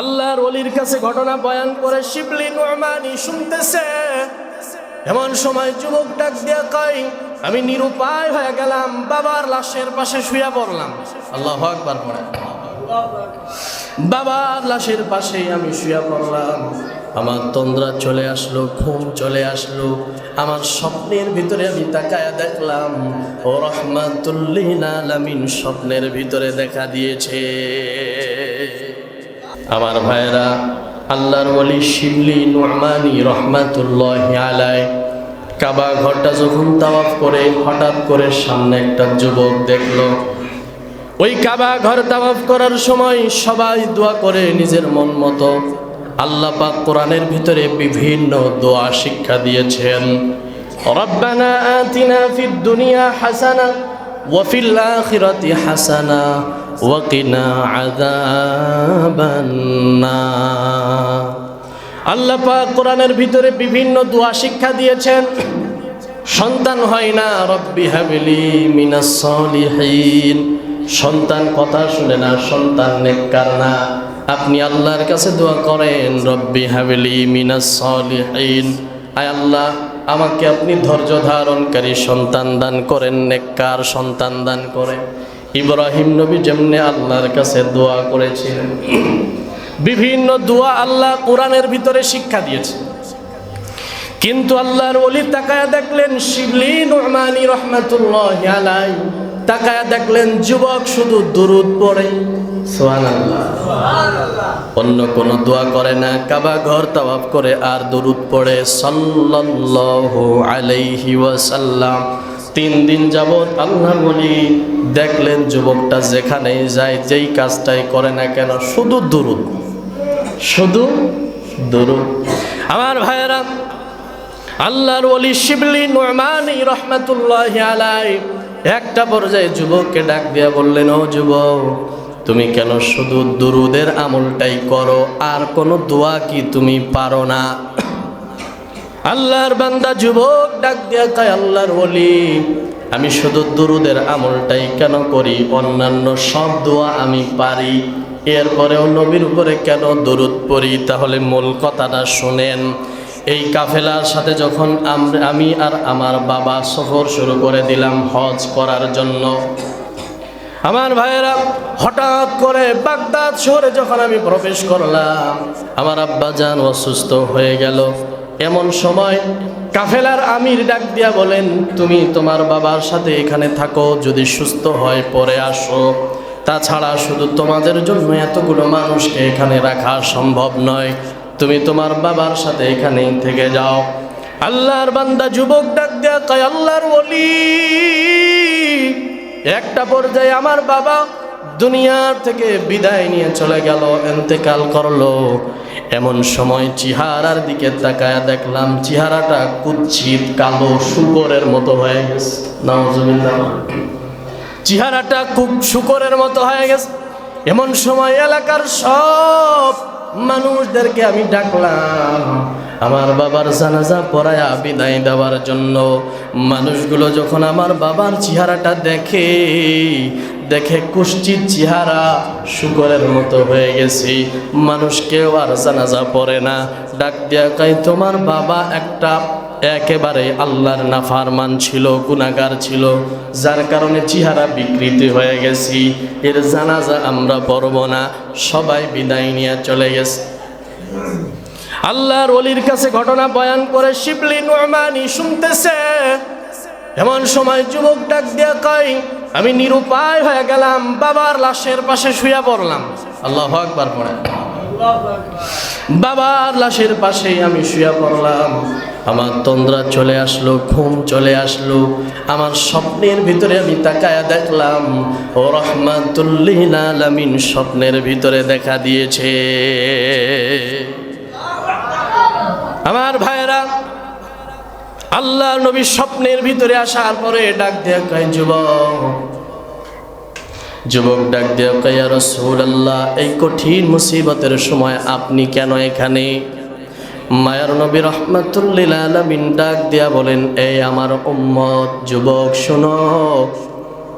আল্লাহর ওলির কাছে ঘটনা বয়ান করে শিবলি নুরমানি শুনতেছে। এমন সময় যুবক ডাক দিয়া কয়, আমি নিরুপায় হয়ে গেলাম, বাবার লাশের পাশে শুয়ে পড়লাম। আল্লাহু আকবার পড়ে। বাবার লাশের পাশে আমি শুয়ে পড়লাম। আমার তন্দ্রা চলে আসলো, ঘুম চলে আসলো। আমার স্বপ্নের ভিতরে আমি তাকায়া দেখলাম ও রাহমাতুল লিল আলামিন স্বপ্নের ভিতরে দেখা দিয়েছে। আমার ভাইরা, আল্লাহর ওলি শিবলি নুরমানি রহমাতুল্লাহি আলাইহি কাবা ঘরটা যখন তাওয়াফ করে হঠাৎ করে সামনে একটা যুবক দেখলো। ওই কাবা ঘর তাওয়াফ করার সময় সবাই দোয়া করে নিজের মন মতো। আল্লাহ পাক কোরআনের ভিতরে বিভিন্ন দোয়া শিক্ষা দিয়েছেন। রব্বানা আতিনা ফিদ দুনিয়া হাসানা ওয়া ফিল আখিরাতি হাসানা ওয়া কিনা আযাবান নার। আল্লাহ পাক কোরআনের ভিতরে বিভিন্ন দোয়া শিক্ষা দিয়েছেন। সন্তান হয় না, রব্বি হাবলি মিনাস সলিহিন। সন্তান কথা শুনে না, সন্তান নেককার না। আপনি আল্লাহর কাছে দোয়া করেন, রব্বি হাবলি মিনাস সলিহিন। আয় আল্লাহ, আমাকে আপনি ধৈর্য ধারণকারী সন্তান দান করেন, নেককার সন্তান দান করেন। ইব্রাহিম নবী যেমনি আল্লাহর কাছে দোয়া করেছিলেন, বিভিন্ন দোয়া আল্লাহ কোরআনের ভিতরে শিক্ষা দিয়েছে। কিন্তু আল্লাহর ওলি তাকায়া দেখলেন শিবলি নুরমানি রহমাতুল্লাহি আলাইহি, তাকায়া দেখলেন যুবক শুধু দুরূদ পড়ে, সুবহানাল্লাহ, অন্য কোন দোয়া করে না। কাবা ঘর তাওয়াফ করে আর দুরূদ পড়ে সাল্লাল্লাহু আলাইহি ওয়াসাল্লাম। 3 দিন যাবত আল্লাহর ওলি দেখলেন যুবকটা যেখানেই যায়, যেই কাজটাই করে না কেন, শুধু দুরূদ, শুধু দুরূদ। আমার ভাইয়েরা, আল্লাহর ওলি শিবলি নুরমানি রহমাতুল্লাহি আলাইহি একটা পর্যায়ে যুবককে ডাক দিয়া বললেন, ও যুবক, তুমি কেন শুধু দুরূদের আমলটাই করো, আর কোনো দোয়া কি তুমি পারো না? আল্লাহর বান্দা যুবক ডাক দিয়া কয়, আল্লাহর ওলি, আমি শুধু দুরূদের আমলটাই কেন করি, অন্যান্য সব দোয়া আমি পারি, এরপরেও নবীর উপরে কেন দুরূদ পড়ি? তাহলে মূল কথাটা শুনেন। এই কাফেলার সাথে যখন আমি আর আমার বাবা সফর শুরু করে দিলাম হজ করার জন্য, আমার ভাইয়েরা, হঠাৎ করে বাগদাদ শহরে যখন আমি প্রবেশ করলাম, আমার আব্বা জান অসুস্থ হয়ে গেল। এমন সময় কাফেলার আমির ডাক দিয়া বলেন, তুমি তোমার বাবার সাথে এখানে থাকো, যদি সুস্থ হয় পরে আসো। তাছাড়া শুধু তোমাদের জন্য এতগুলো মানুষকে এখানে রাখা সম্ভব নয়, তুমি তোমার বাবার সাথে এখানেই থেকে যাও। আল্লাহর বান্দা যুবক ডাক দেয়া কয়, আল্লাহর ওলি, একটা পর্যায়ে আমার বাবা দুনিয়ার থেকে বিদায় নিয়ে চলে গেল, ইন্তেকাল করলো। এমন সময় চেহারার দিকে তাকায়া দেখলাম চেহারাটা কুৎসিত কালো শুকরের মতো হয়ে গেছে। নাউজুবিল্লাহ, চেহারাটা খুব শুকরের মতো হয়ে গেছে। এমন সময় এলাকার সব মানুষদেরকে আমি ডাকলাম আমার বাবার জানাজা পড়ায়া বিদায় দেওয়ার জন্য। মানুষগুলো যখন আমার বাবার চেহারাটা দেখে কুৎসিত চেহারা, শুকরের মতো হয়ে গেছি, মানুষ কেউ আর জানাজা পড়ে না। ডাক দিয়া কয়, তোমার বাবা একেবারে আল্লাহর নাফরমান ছিল, গুনাহগার ছিল, যার কারণে চেহারা বিকৃতি হয়ে গেছি, এর জানাজা আমরা পড়ব না। সবাই বিদায় নিয়ে চলে গেছে। আল্লাহর ওলির কাছে ঘটনা বয়ান করে শিবলি নুরমানি শুনতেছে। এমন সময় যুবক ডাক দিয়া কয়, আমি নিরুপায় হয়ে গেলাম, বাবার লাশের পাশে শুয়ে পড়লাম। আল্লাহু আকবার পড়ে। বাবার লাশের পাশে আমি শুয়ে পড়লাম। আমার তন্দ্রা চলে আসলো, ঘুম চলে আসলো। আমার স্বপ্নের ভিতরে আমি তাকায়া দেখলাম ও রাহমাতুল লিল আলামিন স্বপ্নের ভিতরে দেখা দিয়েছে। আমার ভাইরা, আল্লাহর নবী স্বপ্নের ভিতরে আসার পরে ডাক দিয়া কয়, যুবক ডাক দিয়া কয়, ইয়া রাসূলুল্লাহ, এই কঠিন মুসিবতের সময় আপনি কেন এখানে? মায়ার নবী রাহমাতুল লিল আলামিন ডাক দিয়া বলেন, এই আমার উম্মত, যুবক শোনো,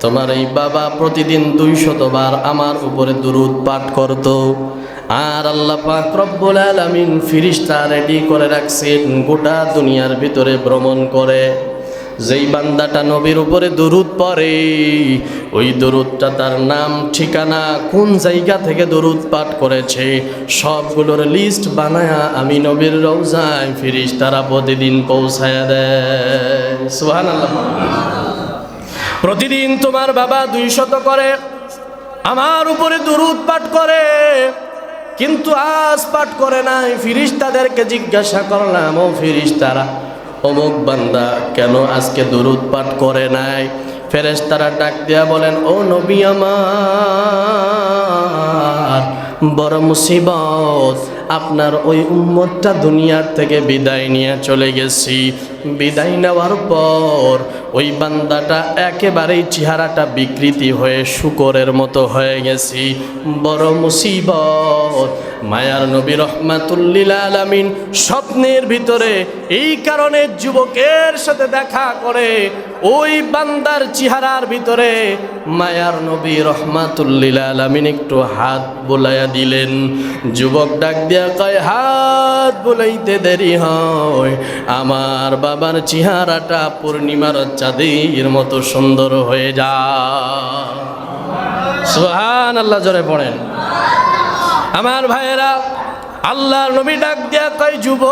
তোমার এই বাবা প্রতিদিন 200 বার আমার উপরে দুরূদ পাঠ করত। আর আল্লাহ পাক রব্বুল আলামিন ফেরেশতা রেডি করে রাখছেন গোটা দুনিয়ার ভিতরে ভ্রমণ করে। যেই বান্দাটা নবীর উপরে দরুদ পড়ে, ওই দরুদটা তার নাম, ঠিকানা, কোন জায়গা থেকে দরুদ পাঠ করেছে সবগুলোর লিস্ট বানায়া আমি নবীর রওজায় ফেরেশতারা প্রতিদিন পৌঁছায়া দেয়। সুবহানাল্লাহ। প্রতিদিন তোমার বাবা 200 করে আমার উপরে দরুদ পাঠ করে, কিন্তু আজ পাঠ করে নাই। ফেরেশতাদেরকে জিজ্ঞাসা করলাম, ও ফেরেশতারা, অমুক বান্দা কেন আজকে দরুদ পাঠ করে নাই? ফেরেশতারা ডাক দিয়া বলেন, ও নবী আমার, বড় মুসিবত, আপনার ওই উম্মতটা দুনিয়ার থেকে বিদায় নিয়ে চলে গেছি। বিদায় নেওয়ার পর ওই বান্দাটা একেবারেই চেহারাটা বিকৃতি হয়ে শুকরের মতো হয়ে গেছি। বড় মুসিবত। মায়ার নবী রহমাতুল লিল আলামিন স্বপ্নের ভিতরে এই কারণে যুবকের সাথে দেখা করে, ওই বান্দার চেহারার ভিতরে মায়ার নবী রহমাতুল লিল আলামিন একটু হাত বুলাইয়া দিলেন। যুবক ডাক দিয়া কয়, হাত বুলাইতে দেরি হয়, আমার বাবার চেহারাটা পূর্ণিমার চাঁদের মতো সুন্দর হয়ে যায়। সুবহানাল্লাহ, জোরে পড়েন। আমার ভাইয়েরা, আল্লাহর নবী ডাক দিয়া কয়, যুবক,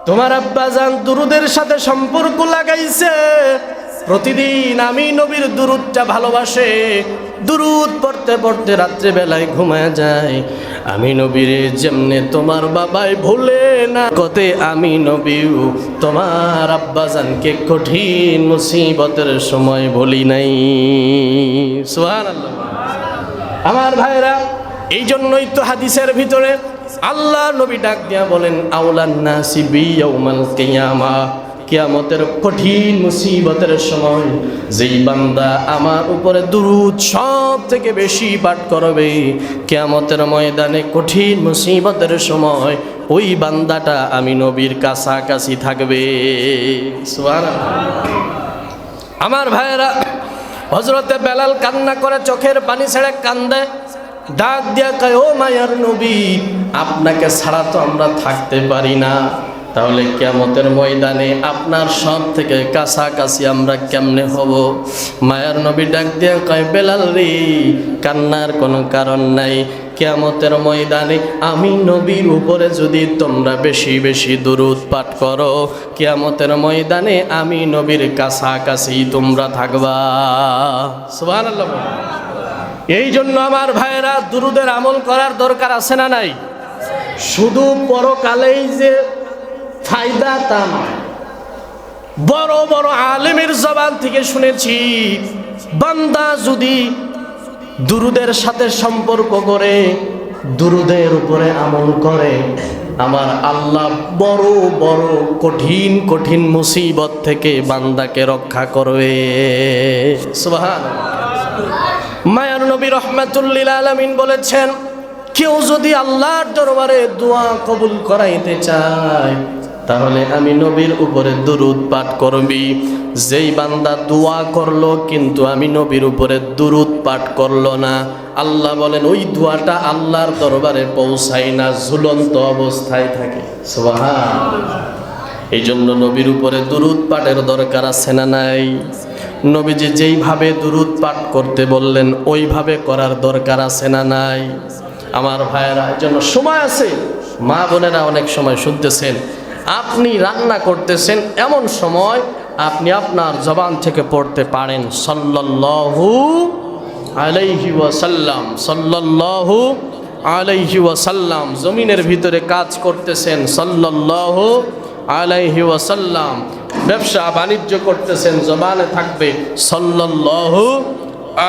তোমার আব্বাজান দুরুদের সাথে সম্পর্ক লাগাইছে, প্রতিদিন আমি নবীর দুরুদটা ভালোবাসে, দুরুদ পড়তে পড়তে রাত্রে বেলায় ঘুমায় যায়। আমি নবীরে যেমনে তোমার বাবাই ভুলে না, কতে আমি নবীও তোমার আব্বাজানকে কঠিন মুসিবতের সময় বলি নাই। সুবহানাল্লাহ। আমার ভাইরা, এই জন্যই তো হাদিসের ভিতরে আল্লাহ নবী ডাক দিয়া বলেন, আউলান নাসি বিয়াউমাল কিয়ামা, কিয়ামতের কঠিন মুসিবতের সময় যেই বান্দা আমার উপরে দুরূদ সব থেকে বেশি পাঠ করবে, কিয়ামতের ময়দানে কঠিন মুসিবতের সময় ওই বান্দাটা আমি নবীর কাছাকাছি থাকবে। সুবহানাল্লাহ। আমার ভাইয়েরা, হযরতে বেলাল কান্না করে, চোখের পানি ছেড়ে কান্দে, ডাক দিয়া কয়, ও মায়ার নবী, আপনাকে ছাড়া তো আমরা থাকতে পারি না, তাহলে কিয়ামতের ময়দানে আপনার সব থেকে কাছাকাছি আমরা কেমনে হব? মায়ার নবী ডাক দিয়া কয়, বেলাল রে, কান্নার কোনো কারণ নাই। কিয়ামতের ময়দানে আমি নবীর উপরে যদি তোমরা বেশি বেশি দুরূদ পাঠ করো, কিয়ামতের ময়দানে আমি নবীর কাছাকাছি তোমরা থাকবা। সুবহানাল্লাহ। এই জন্য আমার ভাইয়েরা, দুরূদের আমল করার দরকার আছে না নাই? শুধু পরকালেই যে ফায়দা তা নয়। বড় বড় আলেমের জবান থেকে শুনেছি, বান্দা যদি দুরূদের সাথে সম্পর্ক করে, দুরূদের উপরে আমল করে, আমার আল্লাহ বড় বড় কঠিন কঠিন মুসিবত থেকে বান্দাকে রক্ষা করবে। সুবহানাল্লাহ। মায়ার নবী রাহমাতুল লিল আলামিন বলেছেন, কেউ যদি আল্লাহর দরবারে দোয়া কবুল করাইতে চায়, তাহলে আমি নবীর উপরে দুরূদ পাঠ করবি। যেই বান্দা দোয়া করলো কিন্তু আমি নবীর উপরে দুরূদ পাঠ করলো না, আল্লাহ বলেন ওই দোয়াটা আল্লাহর দরবারে পৌঁছায় না, ঝুলন্ত অবস্থায় থাকে। সুবহানাল্লাহ। এই জন্য নবীর উপরে দুরূদ পাঠের দরকার আছে না নাই? নবীজি যেইভাবে দুরূদ পাঠ করতে বললেন ওইভাবে করার দরকার আছে না নাই? আমার ভাইয়েরা, এই জন্য সময় আছে। মা বোনেরা অনেক সময় শুনতেছেন, আপনি রান্না করতেছেন, এমন সময় আপনি আপনার জবান থেকে পড়তে পারেন সাল্লাল্লাহু আলাইহি ওয়াসাল্লাম, সাল্লাল্লাহু আলাইহি ওয়াসাল্লাম। জমিনের ভিতরে কাজ করতেছেন, সাল্লাল্লাহু আলাইহি ওয়াসাল্লাম। ব্যবসা বাণিজ্য করতেছেন, জবানে থাকবে সাল্লাল্লাহু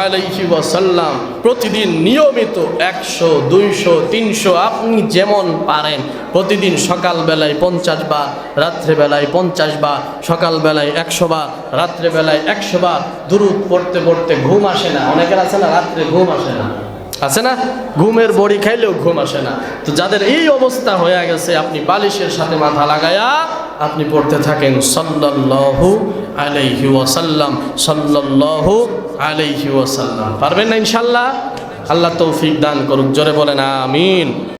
আলাইহি ওয়াসাল্লাম। প্রতিদিন নিয়মিত 100, 200, 300 আপনি যেমন পারেন প্রতিদিন সকালবেলায় 50 বার, রাত্রেবেলায় 50 বার, সকালবেলায় 100 বার, রাত্রেবেলায় 100 বার দুরূদ পড়তে পড়তে ঘুম আসে না। অনেকের আছে না, রাত্রে ঘুম আসে না, আছে না, ঘুমের বড়ি খাইলেও ঘুম আসে না। তো যাদের এই অবস্থা হয়ে গেছে, আপনি বালিশের সাথে মাথা লাগায়া আপনি পড়তে থাকেন সাল্লাল্লাহু আলাইহি ওয়াসাল্লাম, সাল্লাল্লাহু আলাইহি ওয়াসাল্লাম। পারবেন না ইনশাআল্লাহ? আল্লাহ তৌফিক দান করুক, জোরে বলেন আমিন।